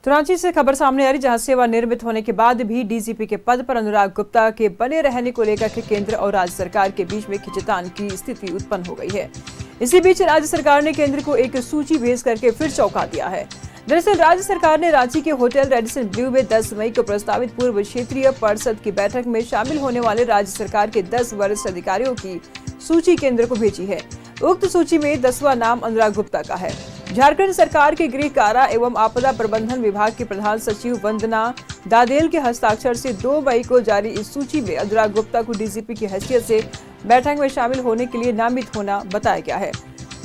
तो रांची से खबर सामने आ रही, जहां सेवा निर्मित होने के बाद भी डीजीपी के पद पर अनुराग गुप्ता के बने रहने को लेकर के केंद्र और राज्य सरकार के बीच में खींचतान की स्थिति उत्पन्न हो गई है। इसी बीच राज्य सरकार ने केंद्र को एक सूची भेज करके फिर चौंका दिया है। दरअसल राज्य सरकार ने रांची के होटल रेडिसन ब्लू में 10 मई को प्रस्तावित पूर्व क्षेत्रीय परिषद की बैठक में शामिल होने वाले राज्य सरकार के 10 वरिष्ठ अधिकारियों की सूची केंद्र को भेजी है। उक्त सूची में 10वां नाम अनुराग गुप्ता का है। झारखंड सरकार के गृह कारा एवं आपदा प्रबंधन विभाग की प्रधान सचिव वंदना दादेल के हस्ताक्षर से 2 मई को जारी इस सूची में अनुराग गुप्ता को डीजीपी की हैसियत से बैठक में शामिल होने के लिए नामित होना बताया गया है।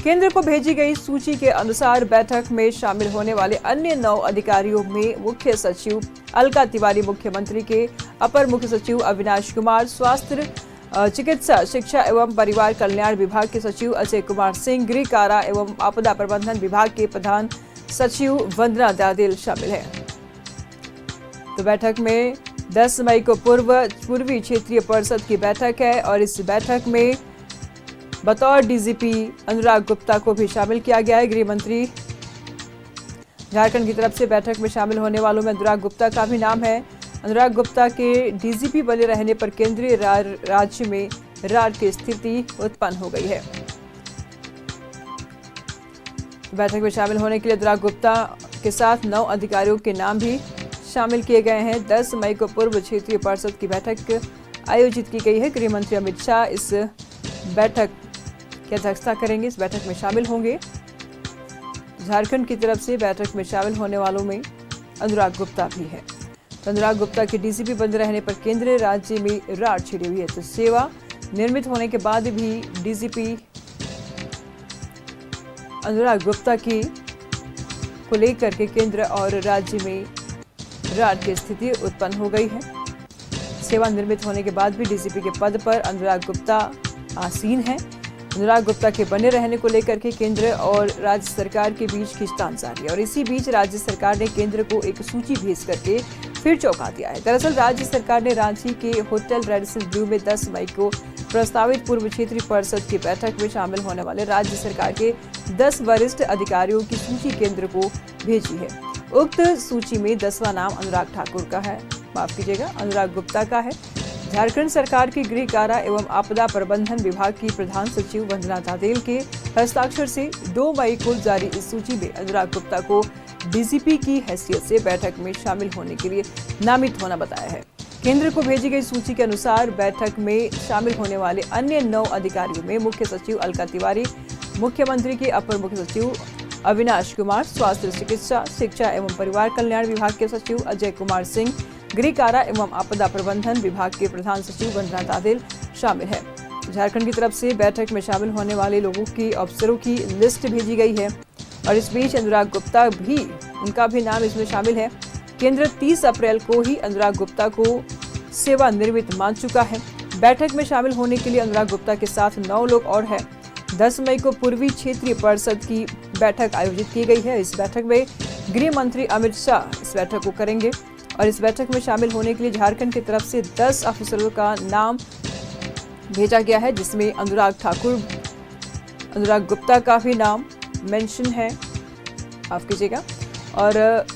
केंद्र को भेजी गई सूची के अनुसार बैठक में शामिल होने वाले अन्य 9 अधिकारियों में मुख्य सचिव अलका तिवारी, मुख्यमंत्री के अपर मुख्य सचिव अविनाश कुमार, स्वास्थ्य चिकित्सा शिक्षा एवं परिवार कल्याण विभाग के सचिव अजय कुमार सिंह, गृह कारा एवं आपदा प्रबंधन विभाग के प्रधान सचिव वंदना दादेल शामिल है। तो बैठक में 10 मई को पूर्वी क्षेत्रीय परिषद की बैठक है और इस बैठक में बतौर डीजीपी अनुराग गुप्ता को भी शामिल किया गया है। गृह मंत्री झारखंड की तरफ से बैठक में शामिल होने वालों में अनुराग गुप्ता का भी नाम है। अनुराग गुप्ता के डीजीपी बने रहने पर केंद्रीय राज्य में रार की स्थिति उत्पन्न हो गई है। बैठक में शामिल होने के लिए अनुराग गुप्ता के साथ 9 अधिकारियों के नाम भी शामिल किए गए हैं। 10 मई को पूर्व क्षेत्रीय परिषद की बैठक आयोजित की गई है। गृह मंत्री अमित शाह इस बैठक की अध्यक्षता करेंगे, इस बैठक में शामिल होंगे। झारखंड की तरफ से बैठक में शामिल होने वालों में अनुराग गुप्ता भी है। अनुराग गुप्ता के डीजीपी बने रहने पर केंद्रीय राज्य में रार छिड़ी हुई है। तो सेवा निर्मित होने के बाद भी डीजीपी अनुराग गुप्ता की को लेकर के केंद्र और राज्य में रार की स्थिति उत्पन्न हो गई है। सेवा निर्मित होने के बाद भी डीजीपी के पद पर अनुराग गुप्ता आसीन है। अनुराग गुप्ता के बने रहने को लेकर के केंद्र और राज्य सरकार के बीच खींचतान जारी है और इसी बीच राज्य सरकार ने केंद्र को एक सूची भेज करके फिर चौंका दिया है। दरअसल राज्य सरकार ने रांची के होटल रेडिसन ब्लू में 10 मई को प्रस्तावित पूर्व क्षेत्रीय परिषद की बैठक में शामिल होने वाले राज्य सरकार के 10 वरिष्ठ अधिकारियों की सूची केंद्र को भेजी है। उक्त सूची में 10वां नाम अनुराग ठाकुर का है, अनुराग गुप्ता का है। झारखंड सरकार के गृह कारा एवं आपदा प्रबंधन विभाग की प्रधान सचिव वंदना दादेल के हस्ताक्षर से 2 मई को जारी इस सूची में अनुराग गुप्ता को डीजीपी की हैसियत से बैठक में शामिल होने के लिए नामित होना बताया है। केंद्र को भेजी गई सूची के अनुसार बैठक में शामिल होने वाले अन्य 9 अधिकारियों में मुख्य सचिव अलका तिवारी, मुख्यमंत्री के अपर मुख्य सचिव अविनाश कुमार, स्वास्थ्य चिकित्सा शिक्षा एवं परिवार कल्याण विभाग के सचिव अजय कुमार सिंह, गृह कारा एवं आपदा प्रबंधन विभाग के प्रधान सचिव वंदना दादेल शामिल है। झारखंड की तरफ से बैठक में शामिल होने वाले लोगों की अफसरों की लिस्ट भेजी गई है और इस बीच अनुराग गुप्ता भी, उनका भी नाम इसमें शामिल है। केंद्र 30 अप्रैल को ही अनुराग गुप्ता को सेवा निर्मित मान चुका है। बैठक में शामिल होने के लिए अनुराग गुप्ता के साथ 9 लोग और हैं। 10 मई को पूर्वी क्षेत्रीय परिषद की बैठक आयोजित की गई है। इस बैठक में गृह मंत्री अमित शाह इस बैठक को करेंगे और इस बैठक में शामिल होने के लिए झारखंड की तरफ से 10 अफसरों का नाम भेजा गया है, जिसमें अनुराग गुप्ता का भी नाम मेंशन है, माफ कीजिएगा, और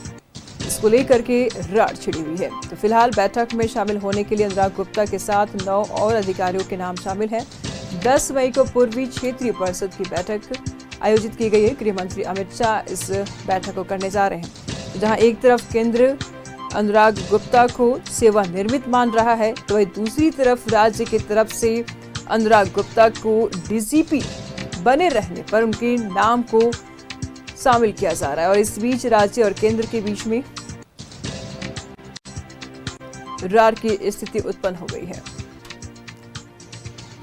इसको लेकर के रार छिड़ी हुई है। तो फिलहाल बैठक में शामिल होने के लिए अनुराग गुप्ता के साथ 9 और अधिकारियों के नाम शामिल हैं। 10 मई को पूर्वी क्षेत्रीय परिषद की बैठक आयोजित की गई है। गृह मंत्री अमित शाह इस बैठक को करने जा रहे हैं। जहां एक तरफ केंद्र अनुराग गुप्ता को सेवा निर्मित मान रहा है, तो वही दूसरी तरफ राज्य की तरफ से अनुराग गुप्ता को डीजीपी बने रहने पर उनके नाम को शामिल किया जा रहा है और इस बीच राज्य और केंद्र के बीच में रार की स्थिति उत्पन्न हो गई है।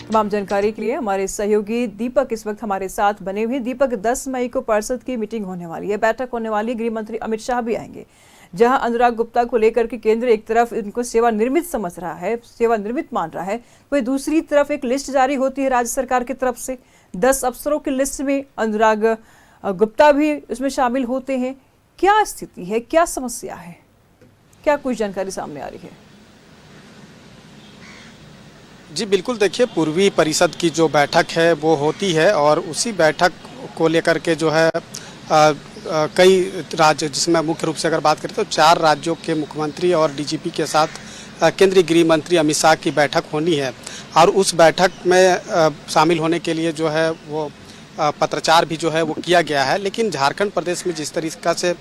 तमाम जानकारी के लिए हमारे सहयोगी दीपक इस वक्त हमारे साथ बने हुए। दीपक, 10 मई को परिषद की मीटिंग होने वाली है, बैठक होने वाली है, गृह मंत्री अमित शाह भी आएंगे, जहां अनुराग गुप्ता को लेकर के केंद्र एक तरफ इनको सेवा निर्मित समझ रहा है, सेवा निर्मित मान रहा है, वही दूसरी तरफ एक लिस्ट जारी होती है राज्य सरकार की तरफ से। 10 अफसरों की लिस्ट में अनुराग गुप्ता भी उसमें शामिल होते हैं। क्या स्थिति है, क्या समस्या है, क्या कुछ जानकारी सामने आ रही है? जी बिल्कुल, देखिए पूर्वी परिषद की जो बैठक है वो होती है और उसी बैठक को लेकर के जो है कई राज्य, जिसमें मुख्य रूप से अगर बात करें तो 4 राज्यों के मुख्यमंत्री और डीजीपी के साथ केंद्रीय गृह मंत्री अमित शाह की बैठक होनी है और उस बैठक में शामिल होने के लिए जो है वो पत्राचार भी जो है वो किया गया है। लेकिन झारखंड प्रदेश में जिस तरीक़ा से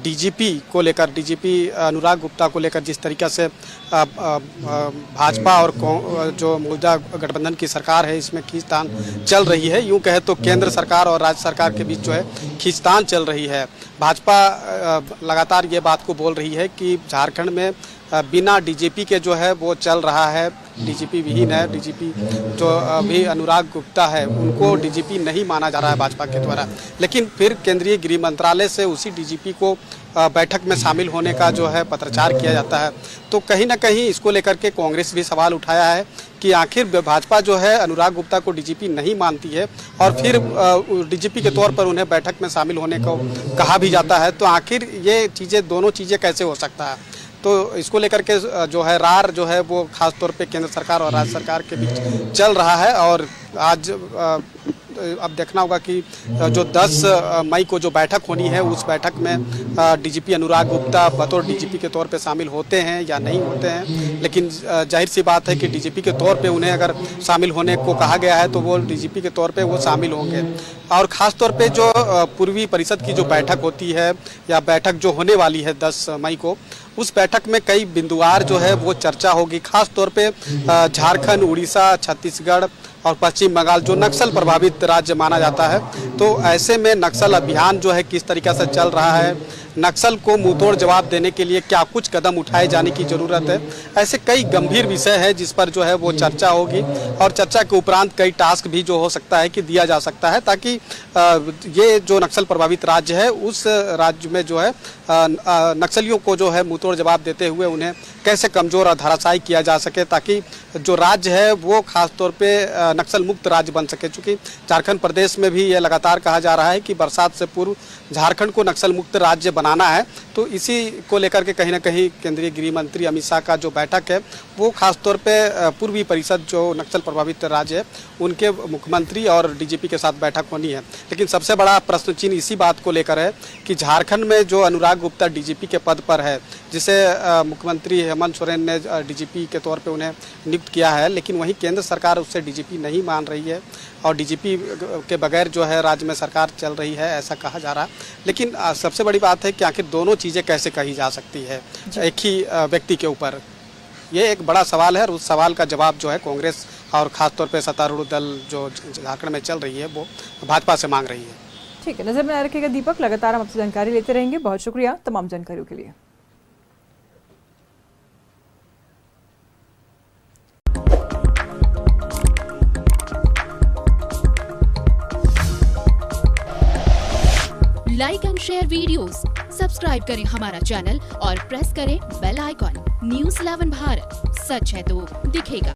डीजीपी अनुराग गुप्ता को लेकर जिस तरीक़ा से भाजपा और जो मौजूदा गठबंधन की सरकार है इसमें खींचतान चल रही है, यूं कहे तो केंद्र सरकार और राज्य सरकार के बीच जो है खींचतान चल रही है। भाजपा लगातार ये बात को बोल रही है कि झारखंड में बिना डीजीपी के जो है वो चल रहा है, डीजीपी विहीन है। डीजीपी जो अभी अनुराग गुप्ता है उनको डीजीपी नहीं माना जा रहा है भाजपा के द्वारा, लेकिन फिर केंद्रीय गृह मंत्रालय से उसी डीजीपी को बैठक में शामिल होने का जो है पत्राचार किया जाता है। तो कहीं ना कहीं इसको लेकर के कांग्रेस भी सवाल उठाया है कि आखिर भाजपा जो है अनुराग गुप्ता को डीजीपी नहीं मानती है और फिर डीजीपी के तौर पर उन्हें बैठक में शामिल होने को कहा भी जाता है, तो आखिर ये चीज़ें दोनों चीज़ें कैसे हो सकता है। तो इसको लेकर के जो है रार जो है वो खास तौर पे केंद्र सरकार और राज्य सरकार के बीच चल रहा है। और आज अब देखना होगा कि जो 10 मई को जो बैठक होनी है उस बैठक में डीजीपी अनुराग गुप्ता बतौर डीजीपी के तौर पे शामिल होते हैं या नहीं होते हैं। लेकिन जाहिर सी बात है कि डीजीपी के तौर पे उन्हें अगर शामिल होने को कहा गया है तो वो डीजीपी के तौर पे वो शामिल होंगे। और ख़ास तौर पे जो पूर्वी परिषद की जो बैठक होती है या बैठक जो होने वाली है 10 मई को, उस बैठक में कई बिंदुवार जो है वो चर्चा होगी। खास तौर पे झारखंड, उड़ीसा, छत्तीसगढ़ और पश्चिम बंगाल जो नक्सल प्रभावित राज्य माना जाता है, तो ऐसे में नक्सल अभियान जो है किस तरीक़े से चल रहा है, नक्सल को मुंहतोड़ जवाब देने के लिए क्या कुछ कदम उठाए जाने की ज़रूरत है। ऐसे कई गंभीर विषय है जिस पर जो है वो चर्चा होगी और चर्चा के उपरांत कई टास्क भी जो हो सकता है कि दिया जा सकता है, ताकि ये जो नक्सल प्रभावित राज्य है उस राज्य में जो है नक्सलियों को जो है मुंहतोड़ जवाब देते हुए उन्हें कैसे कमज़ोर और धराशायी किया जा सके, ताकि जो राज्य है वो खास तौर पे नक्सल मुक्त राज्य बन सके। चूँकि झारखंड प्रदेश में भी ये लगातार कहा जा रहा है कि बरसात से पूर्व झारखंड को नक्सल मुक्त राज्य बनाना है, तो इसी को लेकर के कहीं ना कहीं केंद्रीय गृह मंत्री अमित शाह का जो बैठक है वो खास तौर पे पूर्वी परिषद जो नक्सल प्रभावित राज्य है उनके मुख्यमंत्री और डीजीपी के साथ बैठक होनी है। लेकिन सबसे बड़ा प्रश्न चिन्ह इसी बात को लेकर है कि झारखंड में जो अनुराग गुप्ता डीजीपी के पद पर है, जिसे मुख्यमंत्री हेमंत सोरेन ने डीजीपी के तौर पे उन्हें नियुक्त किया है, लेकिन वहीं केंद्र सरकार उससे डीजीपी नहीं मान रही है और डीजीपी के बगैर जो है राज्य में सरकार चल रही है, ऐसा कहा जा रहा है। लेकिन सबसे बड़ी बात है कि आखिर दोनों चीज़ें कैसे कही जा सकती है एक ही व्यक्ति के ऊपर, ये एक बड़ा सवाल है और उस सवाल का जवाब जो है कांग्रेस और ख़ासतौर पे सत्तारूढ़ दल जो झारखंड में चल रही है वो भाजपा से मांग रही है। ठीक है, नजर में रखिएगा दीपक, लगातार हम आपसे जानकारी लेते रहेंगे। बहुत शुक्रिया तमाम जानकारियों के लिए। Like and share videos, subscribe करें हमारा चैनल और प्रेस करें बेल आइकॉन। न्यूज़ 11 भारत, सच है तो दिखेगा।